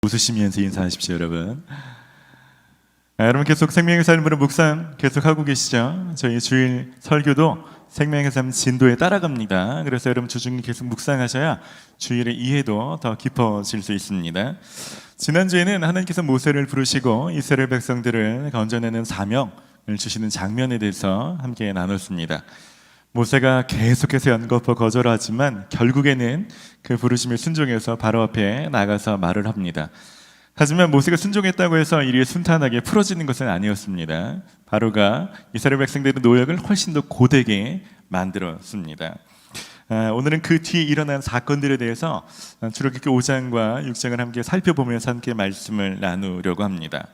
웃으시면서 인사하십시오, 여러분. 여러분 계속 생명의 삶으로 묵상 계속하고 계시죠? 저희 주일 설교도 생명의 삶 진도에 따라갑니다. 그래서 여러분 주중에 계속 묵상하셔야 주일의 이해도 더 깊어질 수 있습니다. 지난주에는 하나님께서 모세를 부르시고 이스라엘 백성들을 건져내는 사명을 주시는 장면에 대해서 함께 나눴습니다. 모세가 계속해서 연거푸 거절하지만 결국에는 그 부르심에 순종해서 바로 앞에 나가서 말을 합니다. 하지만 모세가 순종했다고 해서 일이 순탄하게 풀어지는 것은 아니었습니다. 바로가 이스라엘 백성들의 노역을 훨씬 더 고되게 만들었습니다. 오늘은 그 뒤에 일어난 사건들에 대해서 출애굽기 5장과 6장을 함께 살펴보면서 함께 말씀을 나누려고 합니다.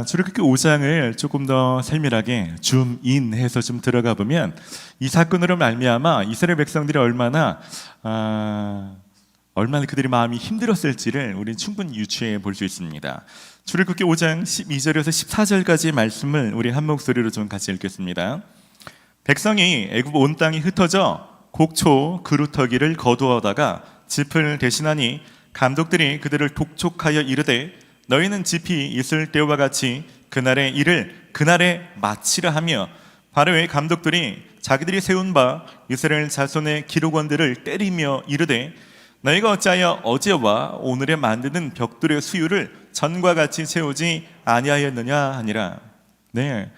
출애굽기 5장을 조금 더 세밀하게 줌인해서 좀 들어가 보면 이 사건으로 말미암아 이스라엘 백성들이 얼마나 그들의 마음이 힘들었을지를 우리는 충분히 유추해 볼 수 있습니다. 출애굽기 5장 12절에서 14절까지의 말씀을 우리 한 목소리로 좀 같이 읽겠습니다. 백성이 애굽 온 땅이 흩어져 곡초 그루터기를 거두어다가 짚을 대신하니 감독들이 그들을 독촉하여 이르되 너희는 짚이 있을 때와 같이 그날의 일을 그날에 마치라 하며 바로의 감독들이 자기들이 세운 바 이스라엘 자손의 기록원들을 때리며 이르되 너희가 어찌하여 어제와 오늘에 만드는 벽돌의 수유를 전과 같이 채우지 아니하였느냐 하니라. 네,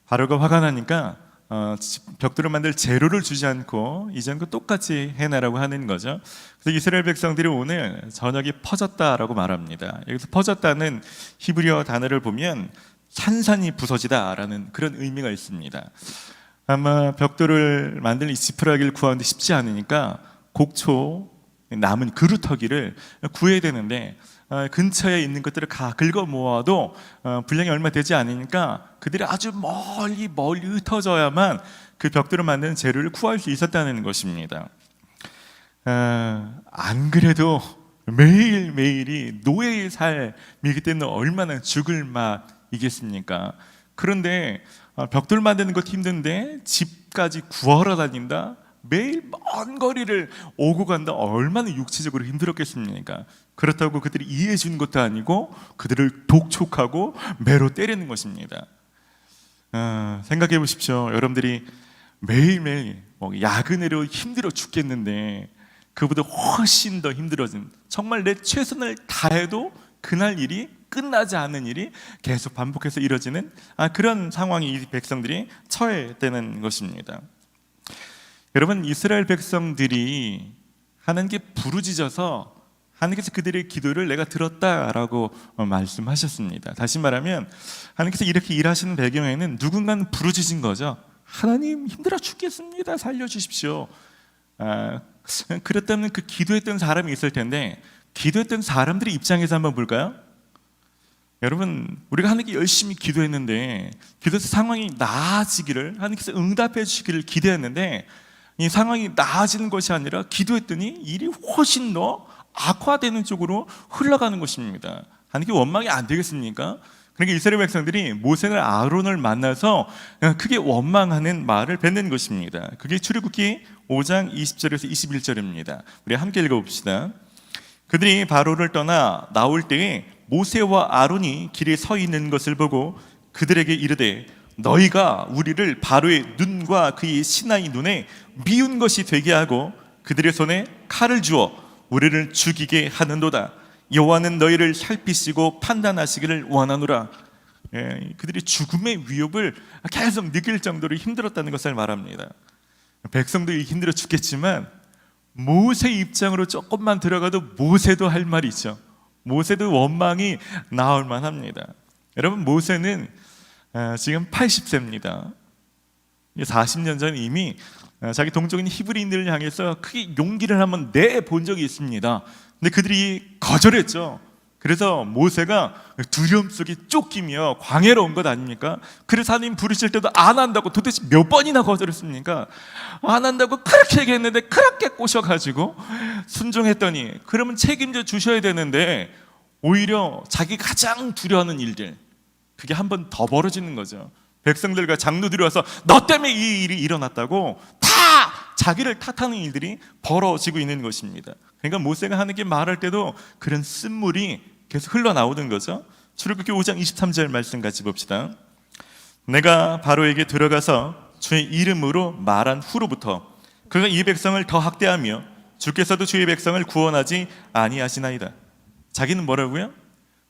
바로가 화가 나니까 벽돌을 만들 재료를 주지 않고 이전과 똑같이 해내라고 하는 거죠. 그래서 이스라엘 백성들이 오늘 저녁이 퍼졌다라고 말합니다. 여기서 퍼졌다는 히브리어 단어를 보면 산산이 부서지다라는 그런 의미가 있습니다. 아마 벽돌을 만들 이 지푸라기를 구하는데 쉽지 않으니까 곡초 남은 그루터기를 구해야 되는데 근처에 있는 것들을 다 긁어 모아도 분량이 얼마 되지 않으니까 그들이 아주 멀리 흩어져야만 그 벽돌을 만드는 재료를 구할 수 있었다는 것입니다. 안 그래도 매일매일이 노예의 삶이기 때문에 얼마나 죽을 맛이겠습니까? 그런데 벽돌 만드는 것도 힘든데 집까지 구하러 다닌다? 매일 먼 거리를 오고 간다. 얼마나 육체적으로 힘들었겠습니까? 그렇다고 그들이 이해해 주는 것도 아니고 그들을 독촉하고 매로 때리는 것입니다. 생각해 보십시오. 여러분들이 매일매일 야근으로 힘들어 죽겠는데 그보다 훨씬 더 힘들어진, 정말 내 최선을 다해도 그날 일이 끝나지 않는 일이 계속 반복해서 이뤄지는 그런 상황이 이 백성들이 처해되는 것입니다. 여러분, 이스라엘 백성들이 하나님께 부르짖어서 하나님께서 그들의 기도를 내가 들었다라고 말씀하셨습니다. 다시 말하면 하나님께서 이렇게 일하시는 배경에는 누군가는 부르짖은 거죠. 하나님, 힘들어 죽겠습니다, 살려주십시오. 그랬다면 그 기도했던 사람이 있을 텐데 기도했던 사람들의 입장에서 한번 볼까요? 여러분, 우리가 하나님께 열심히 기도했는데 기도해서 상황이 나아지기를, 하나님께서 응답해 주시기를 기대했는데 이 상황이 나아지는 것이 아니라 기도했더니 일이 훨씬 더 악화되는 쪽으로 흘러가는 것입니다. 하나님께 원망이 안 되겠습니까? 그러니까 이스라엘 백성들이 모세와 아론을 만나서 크게 원망하는 말을 뱉는 것입니다. 그게 출애굽기 5장 20절에서 21절입니다. 우리 함께 읽어봅시다. 그들이 바로를 떠나 나올 때에 모세와 아론이 길에 서 있는 것을 보고 그들에게 이르되 너희가 우리를 바로의 눈과 그의 신하의 눈에 미운 것이 되게 하고 그들의 손에 칼을 주어 우리를 죽이게 하는도다. 여호와는 너희를 살피시고 판단하시기를 원하노라. 그들이 죽음의 위협을 계속 느낄 정도로 힘들었다는 것을 말합니다. 백성들이 힘들어 죽겠지만 모세 입장으로 조금만 들어가도 모세도 할 말이 있죠. 모세도 원망이 나올 만합니다. 여러분, 모세는 지금 80세입니다. 40년 전 이미 자기 동족인 히브리인들을 향해서 크게 용기를 한번 내본 적이 있습니다. 근데 그들이 거절했죠. 그래서 모세가 두려움 속에 쫓기며 광야로 온 것 아닙니까? 그래서 하나님 부르실 때도 안 한다고 도대체 몇 번이나 거절했습니까? 안 한다고 그렇게 얘기했는데 그렇게 꼬셔가지고 순종했더니 그러면 책임져 주셔야 되는데 오히려 자기 가장 두려워하는 일들, 그게 한 번 더 벌어지는 거죠. 백성들과 장로들이 와서 너 때문에 이 일이 일어났다고 다 자기를 탓하는 일들이 벌어지고 있는 것입니다. 그러니까 모세가 하나님께 말할 때도 그런 쓴물이 계속 흘러나오는 거죠. 출애굽기 5장 23절 말씀 같이 봅시다. 내가 바로에게 들어가서 주의 이름으로 말한 후로부터 그가 이 백성을 더 학대하며 주께서도 주의 백성을 구원하지 아니하시나이다. 자기는 뭐라고요?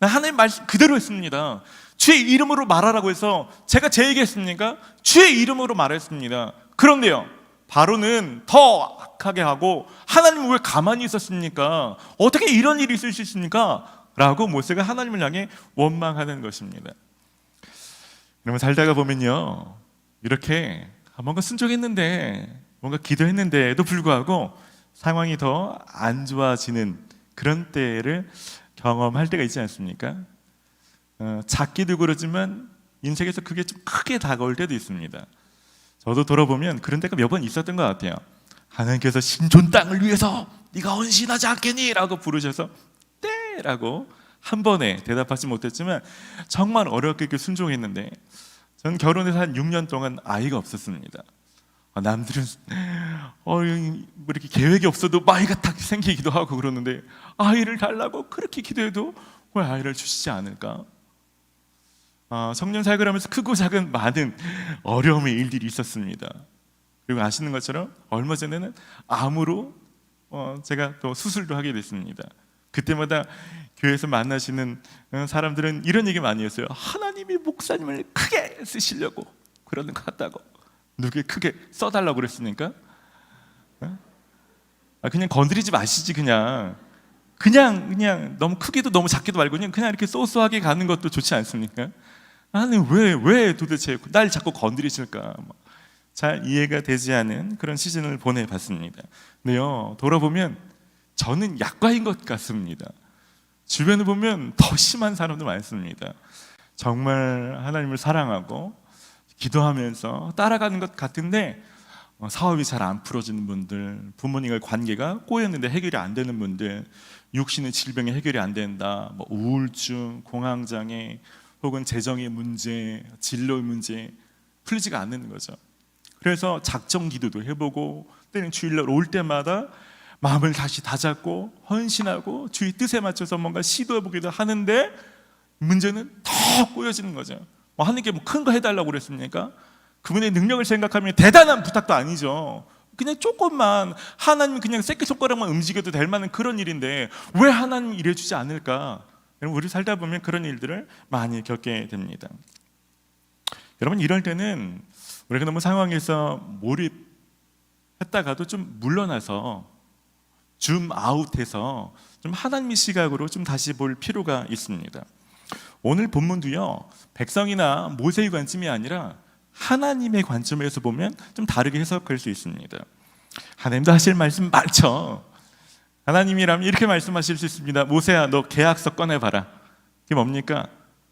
하나님 말씀 그대로 했습니다. 주의 이름으로 말하라고 해서 제가 제 얘기했습니까? 주의 이름으로 말했습니다. 그런데요, 바로는 더 악하게 하고 하나님은 왜 가만히 있었습니까? 어떻게 이런 일이 있을 수 있습니까? 라고 모세가 하나님을 향해 원망하는 것입니다. 여러분, 살다가 보면요, 이렇게 뭔가 순종했는데, 뭔가 기도했는데도 불구하고 상황이 더 안 좋아지는 그런 때를 경험할 때가 있지 않습니까? 작기도 그러지만 인생에서 그게 좀 크게 다가올 때도 있습니다. 저도 돌아보면 그런 때가 몇 번 있었던 것 같아요. 하나님께서 신존 땅을 위해서 네가 헌신하지 않겠니? 라고 부르셔서 네! 라고 한 번에 대답하지 못했지만 정말 어렵게 순종했는데, 저는 결혼해서 한 6년 동안 아이가 없었습니다. 남들은 뭐 이렇게 계획이 없어도 아이가 딱 생기기도 하고 그러는데, 아이를 달라고 그렇게 기도해도 왜 아이를 주시지 않을까? 청년 사역을 하면서 크고 작은 많은 어려움의 일들이 있었습니다. 그리고 아시는 것처럼 얼마 전에는 암으로 제가 또 수술도 하게 됐습니다. 그때마다 교회에서 만나시는 사람들은 이런 얘기 많이 했어요. 하나님이 목사님을 크게 쓰시려고 그러는 것 같다고. 누구에 크게 써달라고 그랬으니까? 그냥 건드리지 마시지. 그냥 너무 크기도 너무 작기도 말고 그냥 이렇게 소소하게 가는 것도 좋지 않습니까? 하나님 왜 도대체 날 자꾸 건드리실까? 잘 이해가 되지 않은 그런 시즌을 보내봤습니다. 근데요, 돌아보면 저는 약과인 것 같습니다. 주변을 보면 더 심한 사람도 많습니다. 정말 하나님을 사랑하고 기도하면서 따라가는 것 같은데 사업이 잘 안 풀어지는 분들, 부모님과 관계가 꼬였는데 해결이 안 되는 분들, 육신의 질병이 해결이 안 된다, 우울증, 공황장애, 혹은 재정의 문제, 진로의 문제 풀리지가 않는 거죠. 그래서 작정 기도도 해보고 때는 주일날 올 때마다 마음을 다시 다잡고 헌신하고 주의 뜻에 맞춰서 뭔가 시도해보기도 하는데 문제는 더 꼬여지는 거죠. 하나님께 큰 거 해달라고 그랬습니까? 그분의 능력을 생각하면 대단한 부탁도 아니죠. 그냥 조금만 하나님 그냥 새끼손가락만 움직여도 될 만한 그런 일인데 왜 하나님 일해주지 않을까? 여러분, 우리 살다 보면 그런 일들을 많이 겪게 됩니다. 여러분, 이럴 때는 우리가 너무 상황에서 몰입했다가도 좀 물러나서 줌 아웃해서 좀 하나님의 시각으로 좀 다시 볼 필요가 있습니다. 오늘 본문도요, 백성이나 모세의 관점이 아니라 하나님의 관점에서 보면 좀 다르게 해석할 수 있습니다. 하나님도 하실 말씀 많죠. 하나님이라면 이렇게 말씀하실 수 있습니다. 모세야, 너 계약서 꺼내봐라. 이게 뭡니까?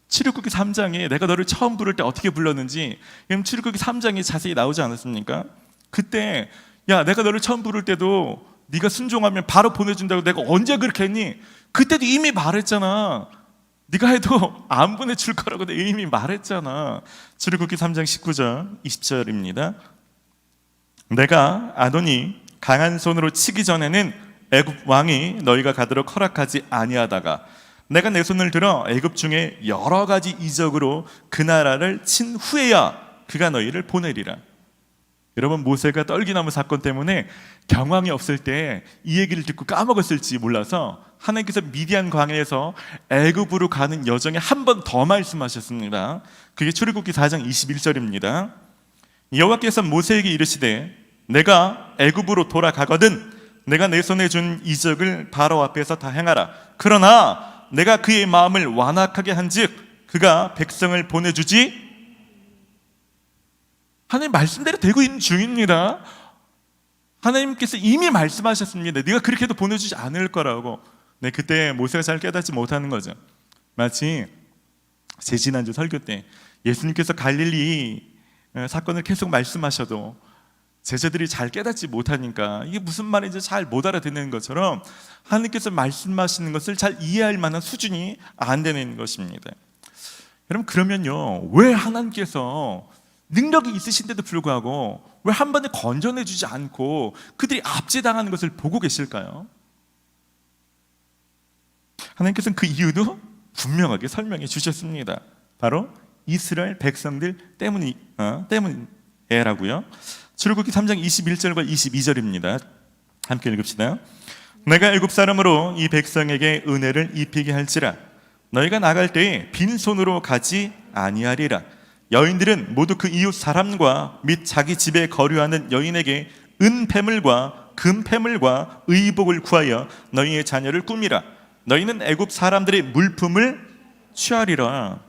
출애굽기 3장에 내가 너를 처음 부를 때 어떻게 불렀는지 출애굽기 3장에 자세히 나오지 않았습니까? 그때 야, 내가 너를 처음 부를 때도 네가 순종하면 바로 보내준다고 내가 언제 그렇게 했니? 그때도 이미 말했잖아. 네가 해도 안 보내줄 거라고 내가 이미 말했잖아. 출애굽기 3장 19절 20절입니다. 내가 아도니 강한 손으로 치기 전에는 애굽 왕이 너희가 가도록 허락하지 아니하다가 내가 내 손을 들어 애굽 중에 여러 가지 이적으로 그 나라를 친 후에야 그가 너희를 보내리라. 여러분, 모세가 떨기나무 사건 때문에 경황이 없을 때 이 얘기를 듣고 까먹었을지 몰라서 하나님께서 미디안 광야에서 애굽으로 가는 여정에 한 번 더 말씀하셨습니다. 그게 출애굽기 4장 21절입니다. 여호와께서 모세에게 이르시되 내가 애굽으로 돌아가거든 내가 내 손에 준 이적을 바로 앞에서 다 행하라. 그러나 내가 그의 마음을 완악하게 한즉 그가 백성을 보내주지. 하나님 말씀대로 되고 있는 중입니다. 하나님께서 이미 말씀하셨습니다. 네가 그렇게 해도 보내주지 않을 거라고. 네, 그때 모세가 잘 깨닫지 못하는 거죠. 마치 제 지난주 설교 때 예수님께서 갈릴리 사건을 계속 말씀하셔도 제자들이 잘 깨닫지 못하니까 이게 무슨 말인지 잘 못 알아듣는 것처럼 하나님께서 말씀하시는 것을 잘 이해할 만한 수준이 안 되는 것입니다. 여러분, 그러면요, 왜 하나님께서 능력이 있으신데도 불구하고 왜 한 번에 건져내주지 않고 그들이 압제당하는 것을 보고 계실까요? 하나님께서는 그 이유도 분명하게 설명해 주셨습니다. 바로 이스라엘 백성들 때문이라고요. 출애굽기 3장 21절과 22절입니다. 함께 읽읍시다. 내가 애굽 사람으로 이 백성에게 은혜를 입히게 할지라 너희가 나갈 때에 빈손으로 가지 아니하리라. 여인들은 모두 그 이웃 사람과 및 자기 집에 거류하는 여인에게 은폐물과 금폐물과 의복을 구하여 너희의 자녀를 꾸미라. 너희는 애굽 사람들의 물품을 취하리라.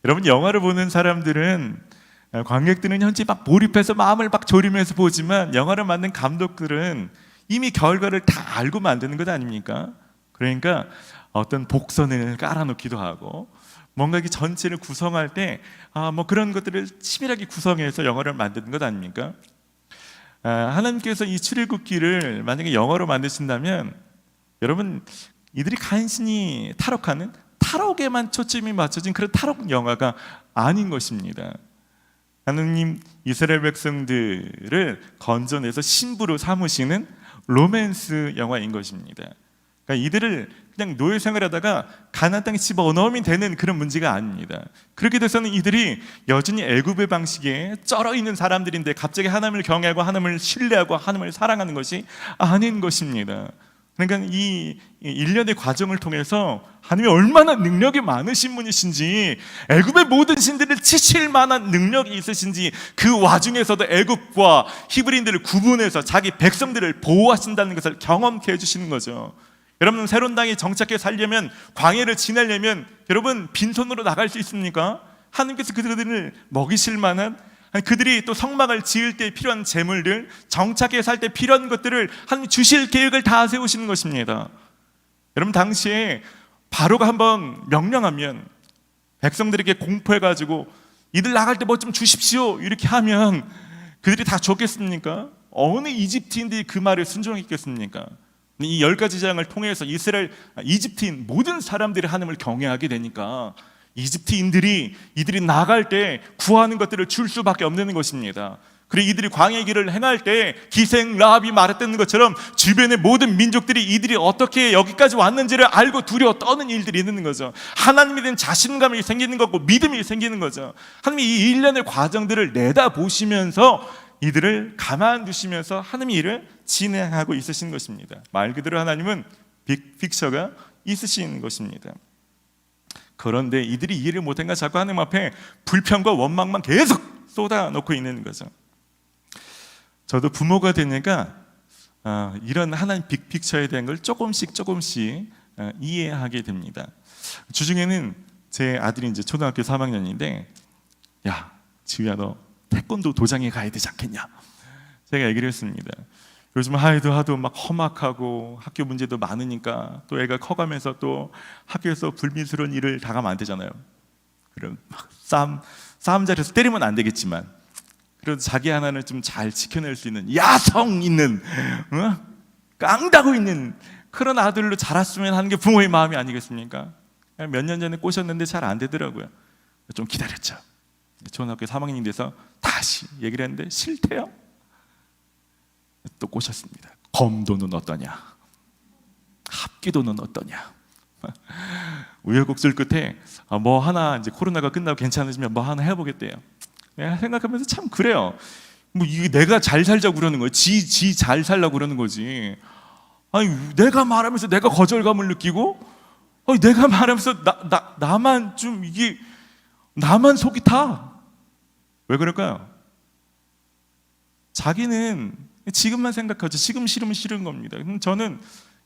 여러분, 영화를 보는 사람들은, 관객들은 현재 막 몰입해서 마음을 막 졸이면서 보지만 영화를 만든 감독들은 이미 결과를 다 알고 만드는 것 아닙니까? 그러니까 어떤 복선을 깔아놓기도 하고 뭔가 이 전체를 구성할 때 뭐 그런 것들을 치밀하게 구성해서 영화를 만드는 것 아닙니까? 하나님께서 이 출애굽기를 만약에 영화로 만드신다면 여러분, 이들이 간신히 탈옥하는 탈옥에만 초점이 맞춰진 그런 탈옥 영화가 아닌 것입니다. 하느님 이스라엘 백성들을 건져내서 신부로 삼으시는 로맨스 영화인 것입니다. 그러니까 이들을 그냥 노예 생활하다가 가나안 땅에 집어넣으면 되는 그런 문제가 아닙니다. 그렇게 돼서는 이들이 여전히 애굽의 방식에 쩔어 있는 사람들인데 갑자기 하나님을 경외하고 하나님을 신뢰하고 하나님을 사랑하는 것이 아닌 것입니다. 그러니까 이 일련의 과정을 통해서 하나님이 얼마나 능력이 많으신 분이신지, 애굽의 모든 신들을 치실 만한 능력이 있으신지, 그 와중에서도 애굽과 히브리인들을 구분해서 자기 백성들을 보호하신다는 것을 경험케 해주시는 거죠. 여러분, 새로운 땅에 정착해 살려면, 광야를 지내려면 여러분 빈손으로 나갈 수 있습니까? 하나님께서 그들을 먹이실 만한, 그들이 또 성막을 지을 때 필요한 재물들, 정착해 살 때 필요한 것들을 하나님 주실 계획을 다 세우시는 것입니다. 여러분, 당시에 바로가 한번 명령하면 백성들에게 공포해가지고 이들 나갈 때 뭐 좀 주십시오 이렇게 하면 그들이 다 줬겠습니까? 어느 이집트인들이 그 말에 순종했겠습니까? 이 10가지 재앙을 통해서 이집트인 모든 사람들이 하나님을 경외하게 되니까 이집트인들이 이들이 나갈 때 구하는 것들을 줄 수밖에 없는 것입니다. 그리고 이들이 광야의 길을 행할 때 기생 라합이 말했던 것처럼 주변의 모든 민족들이 이들이 어떻게 여기까지 왔는지를 알고 두려워 떠는 일들이 있는 거죠. 하나님에 대한 자신감이 생기는 거고 믿음이 생기는 거죠. 하나님이 이 일련의 과정들을 내다보시면서 이들을 가만두시면서 하나님의 일을 진행하고 있으신 것입니다. 말 그대로 하나님은 빅픽처가 있으신 것입니다. 그런데 이들이 이해를 못한가 자꾸 하나님 앞에 불평과 원망만 계속 쏟아놓고 있는 거죠. 저도 부모가 되니까 이런 하나님 빅픽처에 대한 걸 조금씩 이해하게 됩니다. 주중에는 제 아들이 이제 초등학교 3학년인데, 야, 지우야, 너 태권도 도장에 가야 되지 않겠냐? 제가 얘기를 했습니다. 요즘 하도 막 험악하고 학교 문제도 많으니까 또 애가 커가면서 또 학교에서 불미스러운 일을 당하면 안 되잖아요. 그럼 막 싸움 자리에서 때리면 안 되겠지만 그래도 자기 하나는 좀 잘 지켜낼 수 있는 야성 있는, 깡다구 있는 그런 아들로 자랐으면 하는 게 부모의 마음이 아니겠습니까? 몇 년 전에 꼬셨는데 잘 안 되더라고요. 좀 기다렸죠. 초등학교 3학년이 돼서 다시 얘기를 했는데 싫대요. 또 꼬셨습니다. 검도는 어떠냐? 합기도는 어떠냐? 우여곡절 끝에 뭐 하나, 이제 코로나가 끝나고 괜찮아지면 뭐 하나 해보겠대요. 내가 생각하면서 참 그래요. 뭐 이게 내가 잘 살자고 그러는 거예요. 지 잘 살라고 그러는 거지. 아니, 내가 말하면서 내가 거절감을 느끼고, 내가 말하면서 나만 좀 이게 나만 속이 타. 왜 그럴까요? 자기는 지금만 생각하죠. 지금 싫으면 싫은 겁니다. 그럼 저는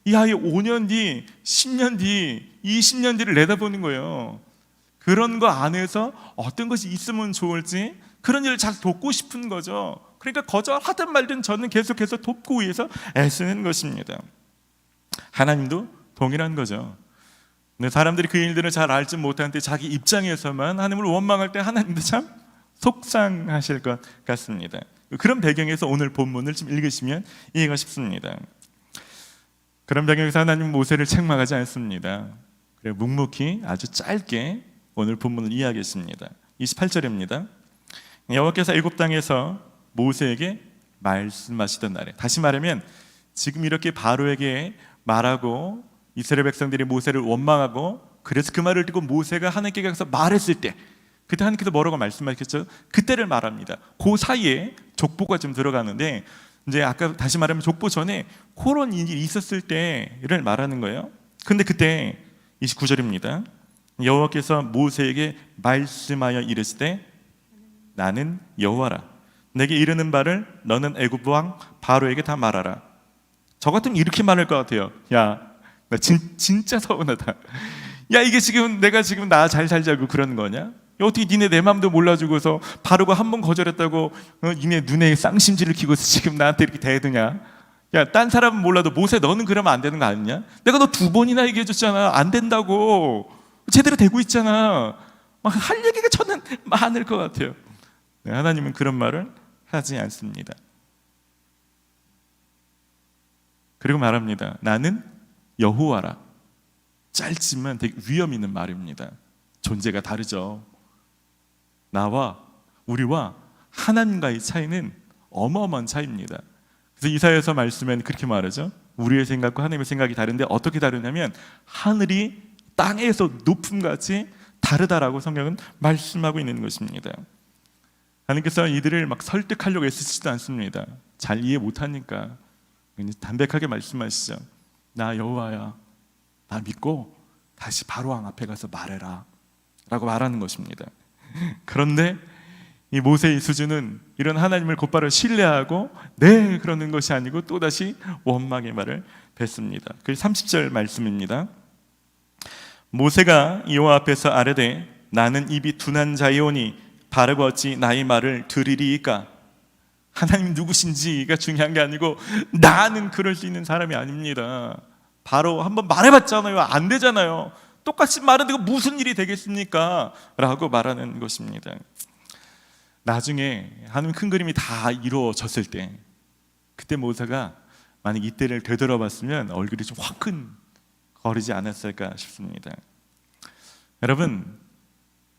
이 아이 5년 뒤, 10년 뒤, 20년 뒤를 내다보는 거예요. 그런 거 안에서 어떤 것이 있으면 좋을지, 그런 일을 잘 돕고 싶은 거죠. 그러니까 거절하든 말든 저는 계속해서 돕고 위해서 애쓰는 것입니다. 하나님도 동일한 거죠. 근데 사람들이 그 일들을 잘 알지 못하는데 자기 입장에서만 하나님을 원망할 때 하나님도 참 속상하실 것 같습니다. 그런 배경에서 오늘 본문을 좀 읽으시면 이해가 쉽습니다. 그런 배경에서 하나님은 모세를 책망하지 않습니다. 그래, 묵묵히 아주 짧게 오늘 본문을 이해하겠습니다. 28절입니다. 여호와께서 애굽 땅에서 모세에게 말씀하시던 날에, 다시 말하면 지금 이렇게 바로에게 말하고 이스라엘 백성들이 모세를 원망하고, 그래서 그 말을 듣고 모세가 하나님께 가서 말했을 때, 그때 하나님께서 뭐라고 말씀하셨죠? 그때를 말합니다. 그 사이에 족보가 좀 들어가는데, 이제 아까 다시 말하면 족보 전에 그런 일이 있었을 때를 말하는 거예요. 근데 그때 29절입니다. 여호와께서 모세에게 말씀하여 이르시되 나는 여호와라. 내게 이르는 바를 너는 애굽 왕 바로에게 다 말하라. 저 같으면 이렇게 말할 것 같아요. 야, 나 진짜 서운하다. 야, 이게 지금 내가 지금 나 잘 살자고 그러는 거냐? 어떻게 니네 내 마음도 몰라주고서 바로가 한 번 거절했다고 니네 눈에 쌍심지를 키고서 지금 나한테 이렇게 대드냐? 야, 딴 사람은 몰라도 모세 너는 그러면 안 되는 거 아니냐? 내가 너 2번이나 얘기해줬잖아. 안 된다고. 제대로 되고 있잖아. 막 할 얘기가 저는 많을 것 같아요. 네, 하나님은 그런 말을 하지 않습니다. 그리고 말합니다. 나는 여호와라. 짧지만 되게 위험 있는 말입니다. 존재가 다르죠. 나와 우리와 하나님과의 차이는 어마어마한 차이입니다. 그래서 이사야서 말씀에는 그렇게 말하죠. 우리의 생각과 하나님의 생각이 다른데 어떻게 다르냐면 하늘이 땅에서 높음같이 다르다라고 성경은 말씀하고 있는 것입니다. 하나님께서 이들을 막 설득하려고 애쓰시지도 않습니다. 잘 이해 못하니까 담백하게 말씀하시죠. 나 여호와야. 나 믿고 다시 바로왕 앞에 가서 말해라 라고 말하는 것입니다. 그런데 이 모세의 수준은 이런 하나님을 곧바로 신뢰하고 네 그러는 것이 아니고 또다시 원망의 말을 뱉습니다. 그 30절 말씀입니다. 모세가 여호와 앞에서 아뢰되 나는 입이 둔한 자이오니 바르고 어찌 나의 말을 들으리이까. 하나님 누구신지가 중요한 게 아니고 나는 그럴 수 있는 사람이 아닙니다. 바로 한번 말해봤잖아요. 안 되잖아요. 똑같이 말하는데 무슨 일이 되겠습니까? 라고 말하는 것입니다. 나중에 하나님 큰 그림이 다 이루어졌을 때, 그때 모세가 만약 이때를 되돌아봤으면 얼굴이 좀 화끈거리지 않았을까 싶습니다. 여러분,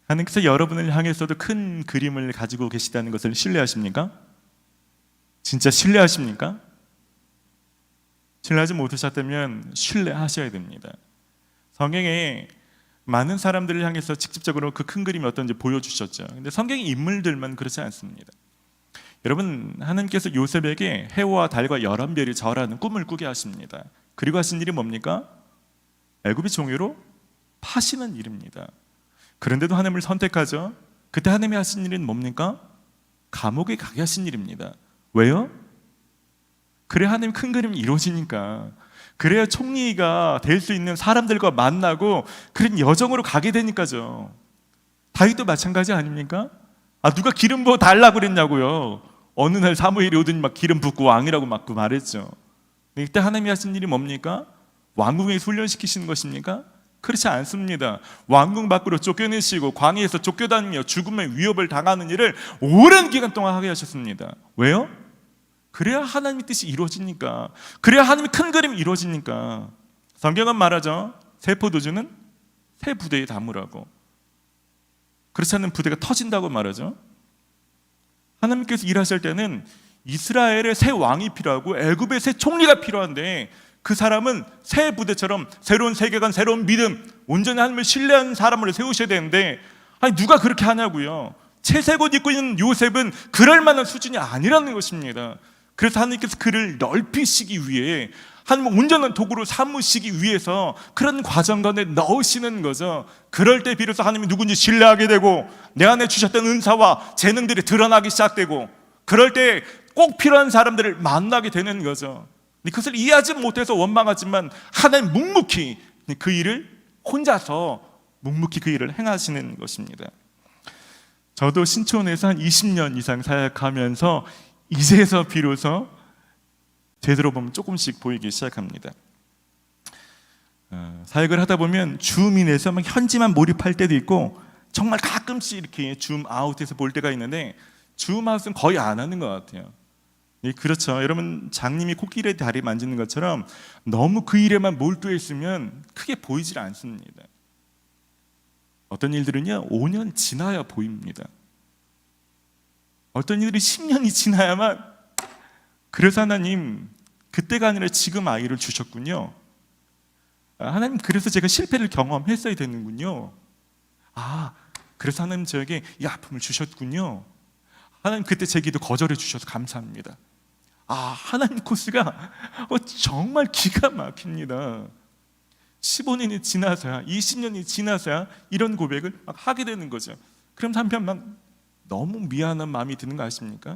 하나님께서 여러분을 향해서도 큰 그림을 가지고 계시다는 것을 신뢰하십니까? 진짜 신뢰하십니까? 신뢰하지 못하셨다면 신뢰하셔야 됩니다. 성경에 많은 사람들을 향해서 직접적으로 그 큰 그림이 어떤지 보여주셨죠. 근데 성경의 인물들만 그렇지 않습니다. 여러분, 하나님께서 요셉에게 해와 달과 11별이 절하는 꿈을 꾸게 하십니다. 그리고 하신 일이 뭡니까? 애굽의 종으로 파시는 일입니다. 그런데도 하나님을 선택하죠. 그때 하나님이 하신 일은 뭡니까? 감옥에 가게 하신 일입니다. 왜요? 그래야 하나님 큰 그림이 이루어지니까. 그래야 총리가 될 수 있는 사람들과 만나고 그런 여정으로 가게 되니까죠. 다윗도 마찬가지 아닙니까? 누가 기름 부어 달라고 그랬냐고요. 어느 날 사무엘이 오더니 막 기름 붓고 왕이라고 막 말했죠. 이때 하나님이 하신 일이 뭡니까? 왕궁에서 훈련시키시는 것입니까? 그렇지 않습니다. 왕궁 밖으로 쫓겨내시고 광야에서 쫓겨다니며 죽음의 위협을 당하는 일을 오랜 기간 동안 하게 하셨습니다. 왜요? 그래야 하나님의 뜻이 이루어지니까. 그래야 하나님의 큰 그림이 이루어지니까. 성경은 말하죠. 새 포도주는 새 부대에 담으라고. 그렇지 않으면 부대가 터진다고 말하죠. 하나님께서 일하실 때는 이스라엘의 새 왕이 필요하고 애굽의 새 총리가 필요한데, 그 사람은 새 부대처럼 새로운 세계관, 새로운 믿음, 온전히 하나님을 신뢰하는 사람을 세우셔야 되는데, 누가 그렇게 하냐고요. 채색 옷 입고 있는 요셉은 그럴 만한 수준이 아니라는 것입니다. 그래서 하나님께서 그를 넓히시기 위해, 하나님 온전한 도구로 삼으시기 위해서 그런 과정 가운데 넣으시는 거죠. 그럴 때 비로소 하나님이 누군지 신뢰하게 되고 내 안에 주셨던 은사와 재능들이 드러나기 시작되고, 그럴 때 꼭 필요한 사람들을 만나게 되는 거죠. 그것을 이해하지 못해서 원망하지만 하나님 묵묵히 그 일을 혼자서 묵묵히 그 일을 행하시는 것입니다. 저도 신촌에서 한 20년 이상 사역하면서 이제서 비로소 제대로 보면 조금씩 보이기 시작합니다. 사역을 하다 보면 줌인에서 막 현지만 몰입할 때도 있고, 정말 가끔씩 이렇게 줌 아웃해서 볼 때가 있는데, 줌 아웃은 거의 안 하는 것 같아요. 그렇죠. 여러분, 장님이 코끼리의 다리 만지는 것처럼 너무 그 일에만 몰두해 있으면 크게 보이질 않습니다. 어떤 일들은요 5년 지나야 보입니다. 어떤 일들이 10년이 지나야만, 그래서 하나님 그때가 아니라 지금 아이를 주셨군요. 하나님 그래서 제가 실패를 경험했어야 되는군요. 그래서 하나님 저에게 이 아픔을 주셨군요. 하나님 그때 제 기도 거절해 주셔서 감사합니다. 하나님 코스가 정말 기가 막힙니다. 15년이 지나서야, 20년이 지나서야 이런 고백을 막 하게 되는 거죠. 그럼 한편 막 너무 미안한 마음이 드는 거 아십니까?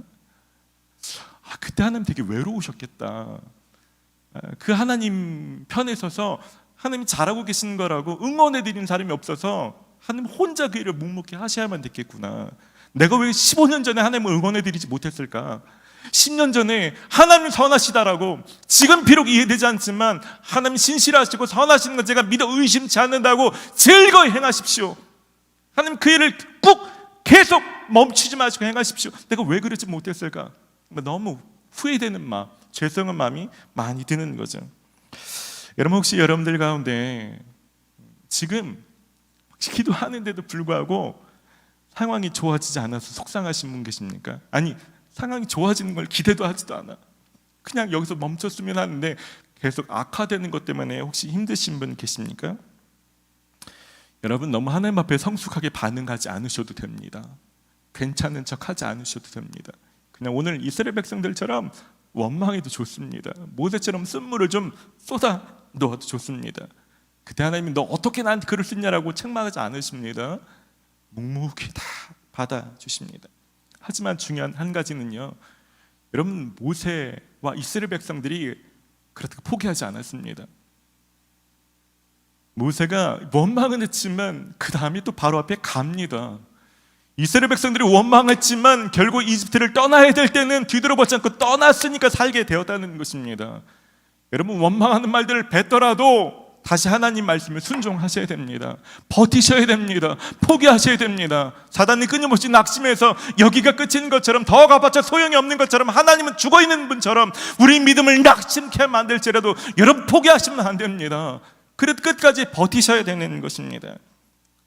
그때 하나님 되게 외로우셨겠다. 그 하나님 편에 서서 하나님이 잘하고 계시는 거라고 응원해 드리는 사람이 없어서 하나님 혼자 그 일을 묵묵히 하셔야만 됐겠구나. 내가 왜 15년 전에 하나님을 응원해 드리지 못했을까? 10년 전에 하나님 선하시다라고, 지금 비록 이해되지 않지만 하나님 신실하시고 선하시는 건 제가 믿어 의심치 않는다고 즐거이 행하십시오. 하나님 그 일을 꾹 계속 멈추지 마시고 행하십시오. 내가 왜 그러지 못했을까? 너무 후회되는 마음, 죄송한 마음이 많이 드는 거죠. 여러분, 혹시 여러분들 가운데 지금 기도하는데도 불구하고 상황이 좋아지지 않아서 속상하신 분 계십니까? 아니, 상황이 좋아지는 걸 기대도 하지도 않아, 그냥 여기서 멈췄으면 하는데 계속 악화되는 것 때문에 혹시 힘드신 분 계십니까? 여러분, 너무 하나님 앞에 성숙하게 반응하지 않으셔도 됩니다. 괜찮은 척 하지 않으셔도 됩니다. 그냥 오늘 이스라엘 백성들처럼 원망해도 좋습니다. 모세처럼 쓴물을 좀 쏟아 놓아도 좋습니다. 그때 하나님이 너 어떻게 나한테 글을 쓰냐라고 책망하지 않으십니다. 묵묵히 다 받아주십니다. 하지만 중요한 한 가지는요, 여러분, 모세와 이스라엘 백성들이 그렇다고 포기하지 않았습니다. 모세가 원망은 했지만 그 다음에 또 바로 앞에 갑니다. 이스라엘 백성들이 원망했지만 결국 이집트를 떠나야 될 때는 뒤돌아보지 않고 떠났으니까 살게 되었다는 것입니다. 여러분, 원망하는 말들을 뱉더라도 다시 하나님 말씀에 순종하셔야 됩니다. 버티셔야 됩니다. 포기하셔야 됩니다. 사단이 끊임없이 낙심해서 여기가 끝인 것처럼, 더 가봤자 소용이 없는 것처럼, 하나님은 죽어있는 분처럼 우리 믿음을 낙심케 만들지라도 여러분, 포기하시면 안 됩니다. 그래도 끝까지 버티셔야 되는 것입니다.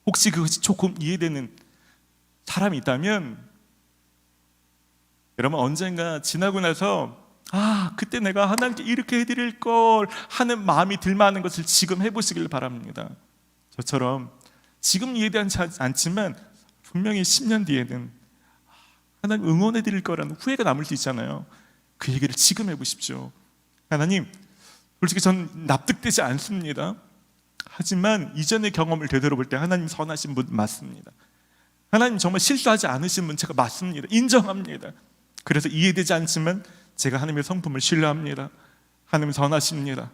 혹시 그것이 조금 이해되는 사람이 있다면, 여러분, 언젠가 지나고 나서 그때 내가 하나님께 이렇게 해드릴 걸 하는 마음이 들만한 것을 지금 해보시길 바랍니다. 저처럼 지금 이해되지 않지만 분명히 10년 뒤에는 하나님 응원해드릴 거라는 후회가 남을 수 있잖아요. 그 얘기를 지금 해보십시오. 하나님, 솔직히 전 납득되지 않습니다. 하지만 이전의 경험을 되돌아볼 때 하나님 선하신 분 맞습니다. 하나님 정말 실수하지 않으신 분 제가 맞습니다. 인정합니다. 그래서 이해되지 않지만 제가 하나님의 성품을 신뢰합니다. 하나님 선하십니다.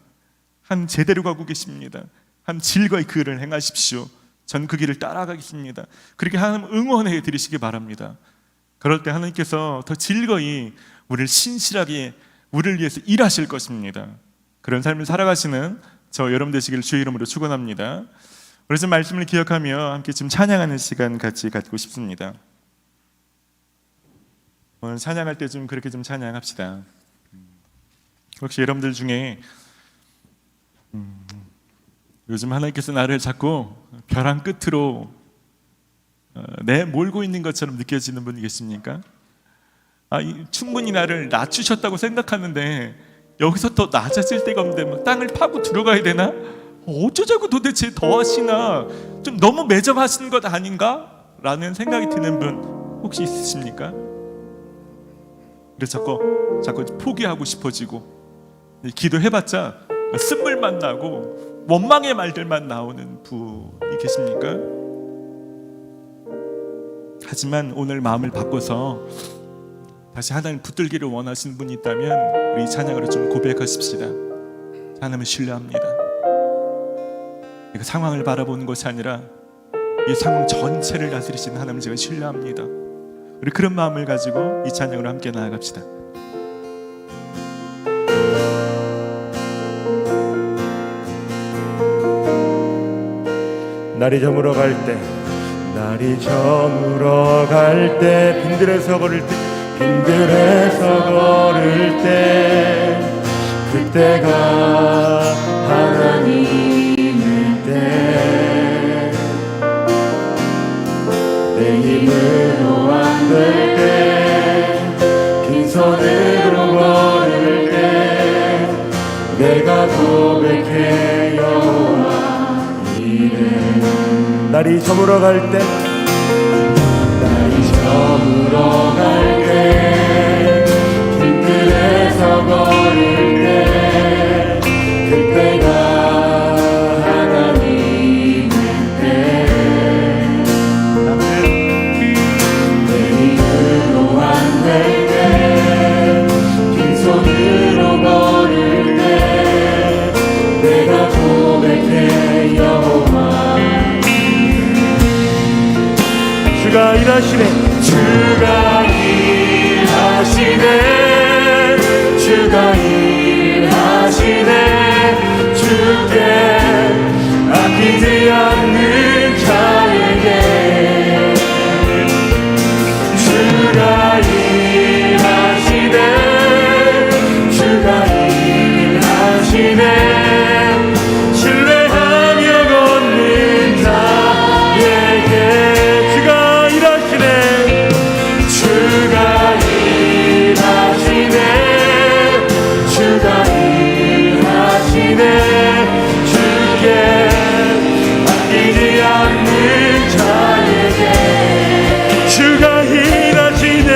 하나님 제대로 가고 계십니다. 하나님 즐거이 그 일을 행하십시오. 전 그 길을 따라가겠습니다. 그렇게 하나님 응원해 드리시기 바랍니다. 그럴 때 하나님께서 더 즐거이 우리를 신실하게 우리를 위해서 일하실 것입니다. 그런 삶을 살아가시는 저 여러분 되시기를 주의 이름으로 축원합니다. 우리 좀 말씀을 기억하며 함께 좀 찬양하는 시간 같이 갖고 싶습니다. 오늘 찬양할 때 좀 그렇게 좀 찬양합시다. 혹시 여러분들 중에 요즘 하나님께서 나를 자꾸 벼랑 끝으로 내 몰고 있는 것처럼 느껴지는 분이 계십니까? 충분히 나를 낮추셨다고 생각하는데 여기서 더 낮아질 데가 없는데 막 땅을 파고 들어가야 되나? 어쩌자고 도대체 더 하시나? 좀 너무 매정하신 것 아닌가? 라는 생각이 드는 분 혹시 있으십니까? 그래서 자꾸 포기하고 싶어지고, 기도해봤자 쓴물만 나고 원망의 말들만 나오는 분이 계십니까? 하지만 오늘 마음을 바꿔서 다시 하나님 붙들기를 원하시는 분이 있다면 우리 찬양으로 좀 고백하십시다. 하나님을 신뢰합니다. 내가 상황을 바라보는 것이 아니라 이 상황 전체를 다스리시는 하나님을 제가 신뢰합니다. 우리 그런 마음을 가지고 이 찬양으로 함께 나아갑시다. 날이 저물어 갈 때, 날이 저물어 갈 때, 빈들에서 걸을 때, 그때가 하나님일 때, 내 힘으로 안 될 때, 고백해 여호와 이름. 날이 저물어 갈 때, 날이 저물어 갈 때, 길들에서 걸을 때, 그때가 하나님의 때. 내 입으로 안 될 때, 빈손으로 걸을 때, 내가 고백해 여호와. 주가 일하시네, 주가 일하시네, 주가 일하시네. 주께 아끼지 않는 자에게 주가 일하시네, 주가 일하시네. 신뢰하며 걷는 자에게 주가 일하시네, 주가 일하시네, 주가 일하시네. 주께 아끼지 않는 자에게 주가 일하시네,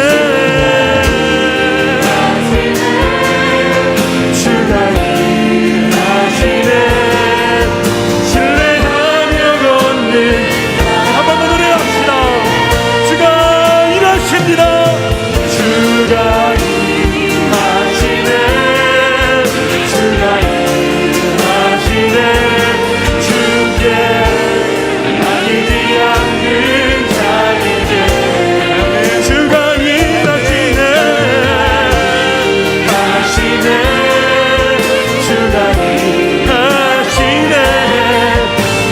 주가 일하시네. 신뢰하며 걷는 한 번 더 노래합시다. 주가 일하십니다. 주가 일하시네, 주가 일하시네. 주께 아끼지 않는 자에게 주가 일하시네, 하시네. 주가 일하시네,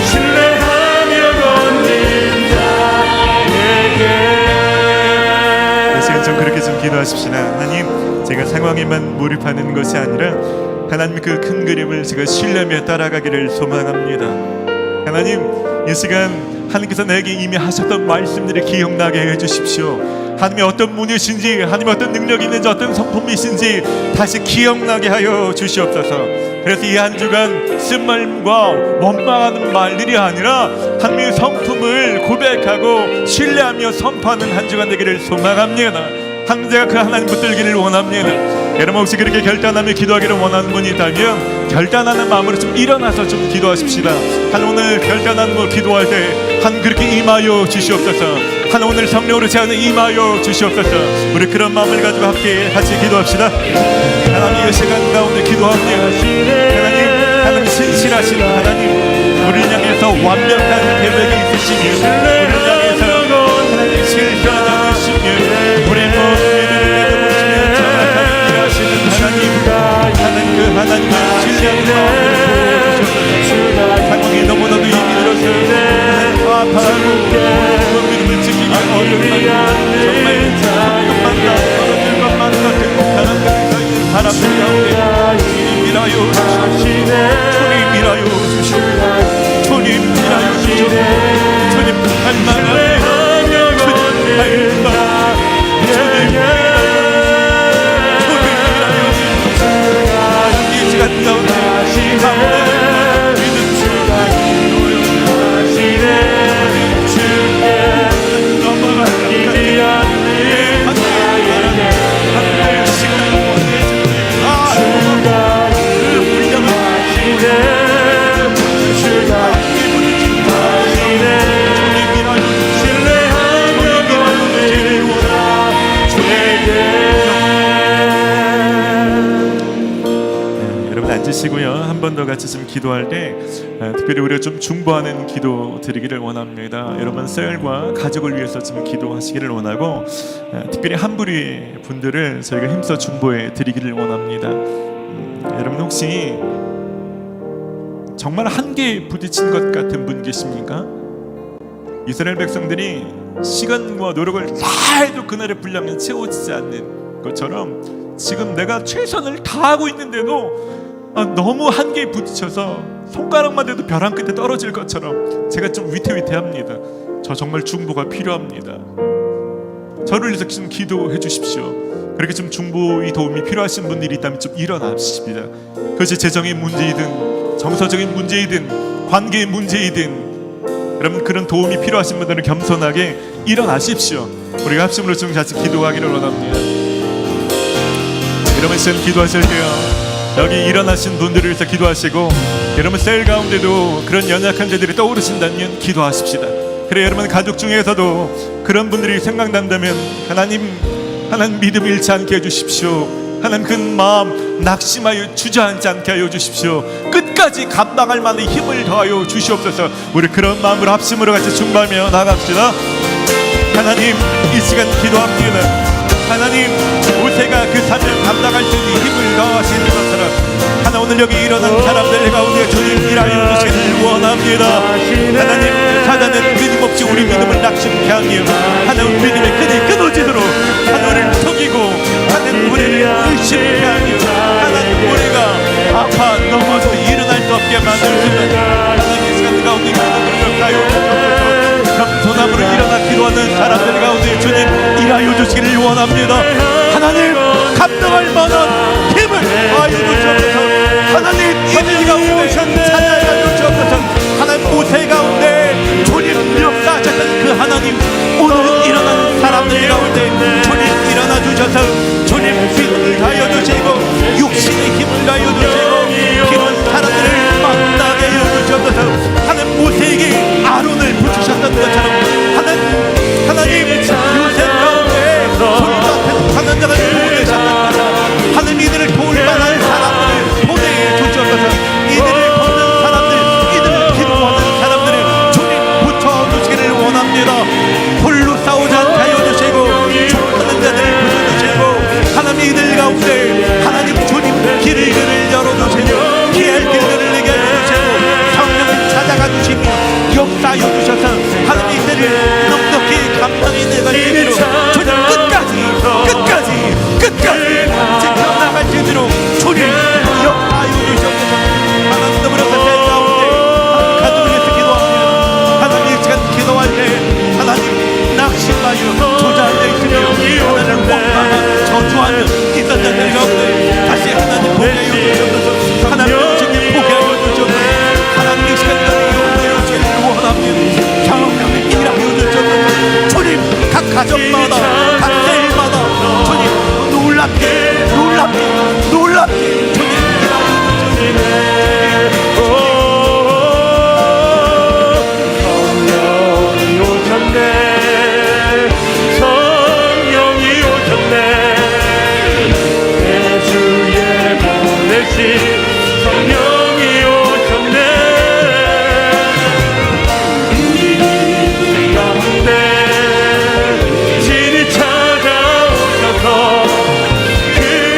신뢰하며 걷는 자에게. 이 시간 좀 그렇게 좀 기도하십시다. 하나님, 제가 상황에만 몰입하는 것이 아니라 하나님 그 큰 그림을 제가 신뢰하며 따라가기를 소망합니다. 하나님, 이 시간 하나님께서 내게 이미 하셨던 말씀들을 기억나게 해주십시오. 하나님이 어떤 분이신지, 하나님이 어떤 능력이 있는지, 어떤 성품이신지 다시 기억나게 하여 주시옵소서. 그래서 이 한 주간 쓴 말과 원망하는 말들이 아니라 하나님의 성품을 고백하고 신뢰하며 선포하는 한 주간 되기를 소망합니다. 하나님, 제가 그 하나님 붙들기를 원합니다. 여러분 혹시 그렇게 결단하며 기도하기를 원하는 분이 있다면 결단하는 마음으로 좀 일어나서 좀 기도하십시다. 하나님, 오늘 결단하는 기도할 때 하나님 그렇게 임하여 주시옵소서. 하나님, 오늘 성령으로 제 안에 임하여 주시옵소서. 우리 그런 마음을 가지고 함께 같이 기도합시다. 하나님, 이 시간 가운데 기도합니다. 하나님 신실하신 하나님, 우리를 향해서 완벽한 계획이 있으시며 우리를 향해서 하나님 실패하지 않으시며 우리의 모든 일을 내려보시며 정확하게 일하시는 하나님, 하나님 그 하나님을 신뢰하는 마음으로 보여주셔서 상황이 너무나도 힘들어서 하나님 아파하고 그 믿음을 지키기 어렵다니 정말 조금만 더 떨어질 것만 같은 사람들 있는 사람들 가운데 주님이라요 주님이라요 주님이라요 주님 할만한 앉으시고요. 한 번 더 같이 좀 기도할 때 특별히 우리가 좀 중보하는 기도 드리기를 원합니다. 여러분 셀과 가족을 위해서 좀 기도하시기를 원하고 특별히 한 부류의 분들을 저희가 힘써 중보해 드리기를 원합니다. 여러분 혹시 정말 한계에 부딪힌 것 같은 분 계십니까? 이스라엘 백성들이 시간과 노력을 다 해도 그날의 분량은 채워지지 않는 것처럼 지금 내가 최선을 다하고 있는데도 너무 한계에 부딪혀서 손가락만 대도 벼랑 끝에 떨어질 것처럼 제가 좀 위태위태합니다. 저 정말 중보가 필요합니다. 저를 위해서 좀 기도해 주십시오. 그렇게 좀 중보의 도움이 필요하신 분들이 있다면 좀 일어나십시다. 그것이 재정의 문제이든 정서적인 문제이든 관계의 문제이든 여러분 그런 도움이 필요하신 분들은 겸손하게 일어나십시오. 우리가 합심으로 좀 같이 기도하기를 원합니다. 여러분 셀 기도하실 때요, 여기 일어나신 분들을 위해서 기도하시고, 여러분 셀 가운데도 그런 연약한 자들이 떠오르신다면 기도하십시다. 그래 여러분 가족 중에서도 그런 분들이 생각난다면 하나님 믿음 잃지 않게 해주십시오. 하나님 그 마음 낙심하여 주저앉지 않게 하여 주십시오. 끝까지 감당할 만한 힘을 더하여 주시옵소서. 우리 그런 마음으로 합심으로 같이 중보하며 나갑시다. 하나님 이 시간 기도합니다. 하나님 모세가 그 산을 감당할 수 있는 힘을 더하시는 것처럼 하나 오늘 여기 일어난 사람들 가운데 주님 일하여 주시기를 원합니다. 하나님 사단은 끊임없이 우리 믿음을 낙심케 하며 하나님 믿음의 끈이 끊어지도록 하나님을 속이고 하나님 우리를 의심케 하며 하나님 우리가 아파 넘어져 일어날 수 없게 만들시는 하나님 이 시간 가운데 믿음을 가요 주옵소서. 겸손함으로 일어나 기도하는 사람들 가운데 주님 일하여 주시기를 원합니다. 하나님 감당할 만한 힘을 더하여 주옵소서. 하나님 이들 가운데 찬양하여 주옵소서. 하나님 모세 가운데 주님 역사하셨던 그 하나님 오늘 일어나는 사람들 가운데 주님 일어나 주셔서 주님 믿음을 가여 주시고 육신의 힘을 가여 주시고 필요한 사람들을 만나게 하여 주옵소서. 하나님 모세에게 아론을 붙이셨던 것처럼 하나님 요셉 가운데 손도 앞에 강한 자가 보내셨던 것처럼 하나님 이들을 도울 만한 사람들을 보내 주옵소서. 이들을 돕는 사람들, 이들을 기도하는 사람들을 주님 붙여주시기를 원합니다. 홀로 싸우지 않게 하여 주시고 죽는 자들을 붙여주시고 하나님 이들 가운데 하나님 주님 길을 열어주시고 피할 길들을 내게 해주시고 성령님 찾아가 주시며 역사하여 주셔서 하나님 이들을 넉넉히 감당해 내갈 수 있도록 주님 끝까지 지켜나갈 수 있도록 주님 역사하여 주셔서 하나님 너무나 그 가운데 가족을 위해서 기도합니다. 하나님 이 시간 기도할 때 하나님 낙심하여 조자앉아 있으며 하나님 원망하며 저주하며 있던 자들 가운데 다시 하나님 보게 하여 주셔서 하나님 주님 보게 하여 주셔서 하나님 이 시간 영원히 주시기를 원합니다. 성령님 일하여 주셔서 주님 각 가정마다 각 세일마다 주님 놀랍게 주님 일하여 주셔서 성령이 오셨네. 예수의 보내신 성령이 오셨네. 우리 가운데 진이 찾아오셔서 그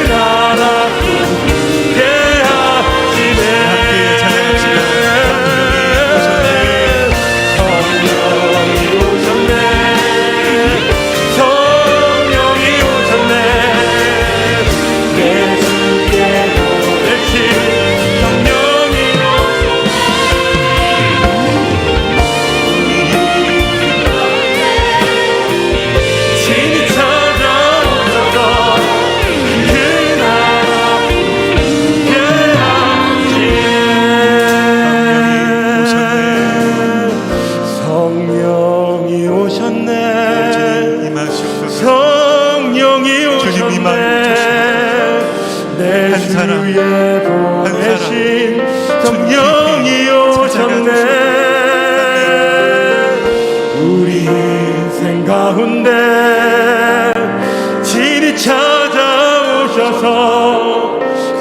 나라 꿈꾸게 하시네. 성령이 오셨네. 우리 인생 가운데 진이 찾아오셔서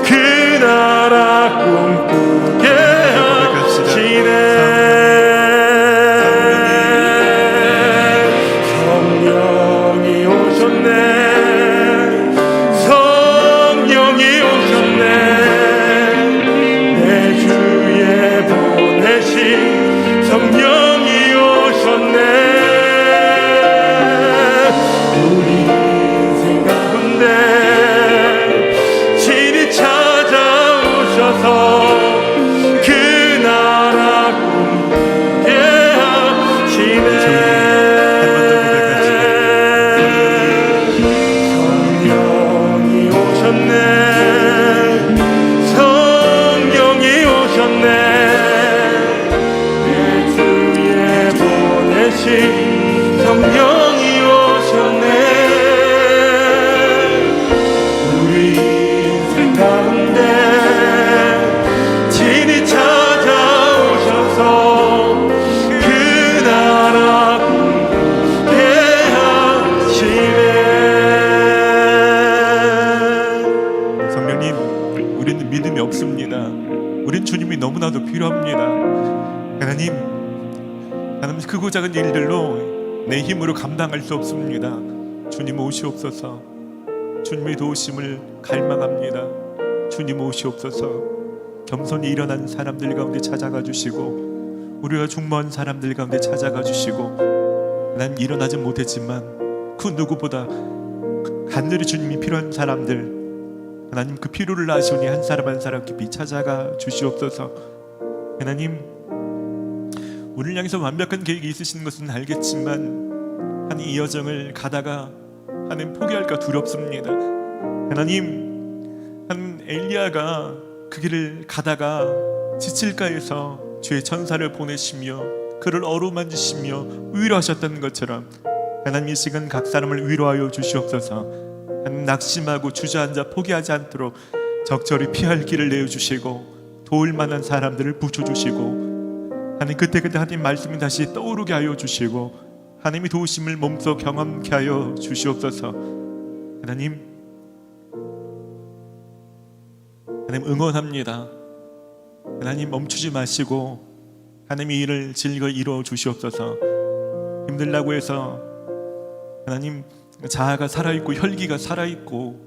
그 나라 꿈꾸게 하시네. 성령이 오셨네. 성령이 오셨네. 우리 하나님 크고 작은 일들로 내 힘으로 감당할 수 없습니다. 주님 오시옵소서. 주님의 도우심을 갈망합니다. 주님 오시옵소서. 겸손히 일어난 사람들 가운데 찾아가 주시고 우리가 중모한 사람들 가운데 찾아가 주시고 난 일어나지 못했지만 그 누구보다 간절히 주님이 필요한 사람들 하나님 그 필요를 아시오니 한 사람 한 사람 깊이 찾아가 주시옵소서. 하나님 우리를 향해서 완벽한 계획이 있으신 것은 알겠지만 하나님 이 여정을 가다가 하나님 포기할까 두렵습니다. 하나님 엘리야가 그 길을 가다가 지칠까 해서 주의 천사를 보내시며 그를 어루만지시며 위로하셨던 것처럼 하나님 이 시간 각 사람을 위로하여 주시옵소서. 하나님 낙심하고 주저앉아 포기하지 않도록 적절히 피할 길을 내어주시고 도울 만한 사람들을 붙여주시고 하나님 그때그때 하나님 말씀이 다시 떠오르게 하여 주시고 하나님이 도우심을 몸소 경험케 하여 주시옵소서. 하나님 응원합니다. 하나님 멈추지 마시고 하나님 이 일을 즐거이 이루어 주시옵소서. 힘들다고 해서 하나님 자아가 살아있고 혈기가 살아있고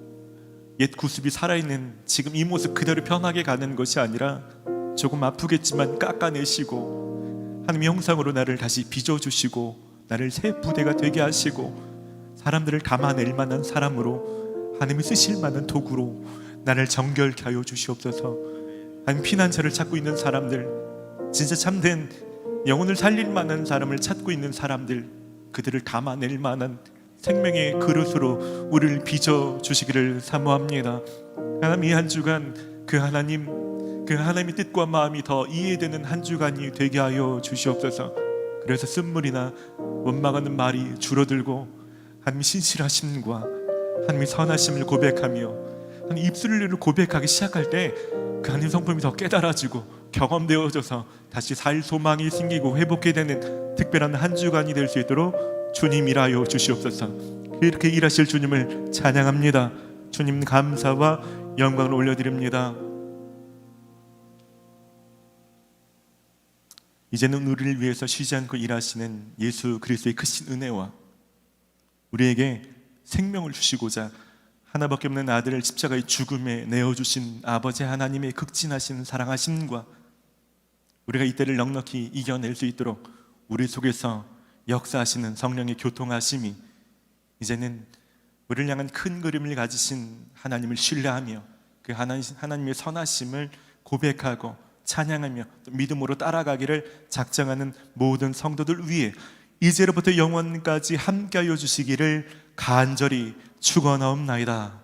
옛 구습이 살아있는 지금 이 모습 그대로 편하게 가는 것이 아니라 조금 아프겠지만 깎아내시고 하나님의 형상으로 나를 다시 빚어주시고 나를 새 부대가 되게 하시고 사람들을 감아낼 만한 사람으로 하나님이 쓰실 만한 도구로 나를 정결케 하여 주시옵소서. 하나님 피난처를 찾고 있는 사람들 진짜 참된 영혼을 살릴 만한 사람을 찾고 있는 사람들 그들을 감아낼 만한 생명의 그릇으로 우리를 빚어 주시기를 사모합니다. 하나님 이 한 주간 그 하나님의 뜻과 마음이 더 이해되는 한 주간이 되게 하여 주시옵소서. 그래서 쓴물이나 원망하는 말이 줄어들고 하나님의 신실하심과 하나님의 선하심을 고백하며 하나님 입술로 고백하기 시작할 때 그 하나님 성품이 더 깨달아지고 경험되어져서 다시 살 소망이 생기고 회복게 되는 특별한 한 주간이 될 수 있도록 주님 일하여 주시옵소서. 이렇게 일하실 주님을 찬양합니다. 주님 감사와 영광을 올려드립니다. 이제는 우리를 위해서 쉬지 않고 일하시는 예수 그리스도의 크신 은혜와 우리에게 생명을 주시고자 하나밖에 없는 아들을 십자가의 죽음에 내어주신 아버지 하나님의 극진하신 사랑하심과 우리가 이때를 넉넉히 이겨낼 수 있도록 우리 속에서 역사하시는 성령의 교통하심이 이제는 우리를 향한 큰 그림을 가지신 하나님을 신뢰하며 그 하나님의 선하심을 고백하고 찬양하며 믿음으로 따라가기를 작정하는 모든 성도들 위해 이제로부터 영원까지 함께하여 주시기를 간절히 축원하옵나이다.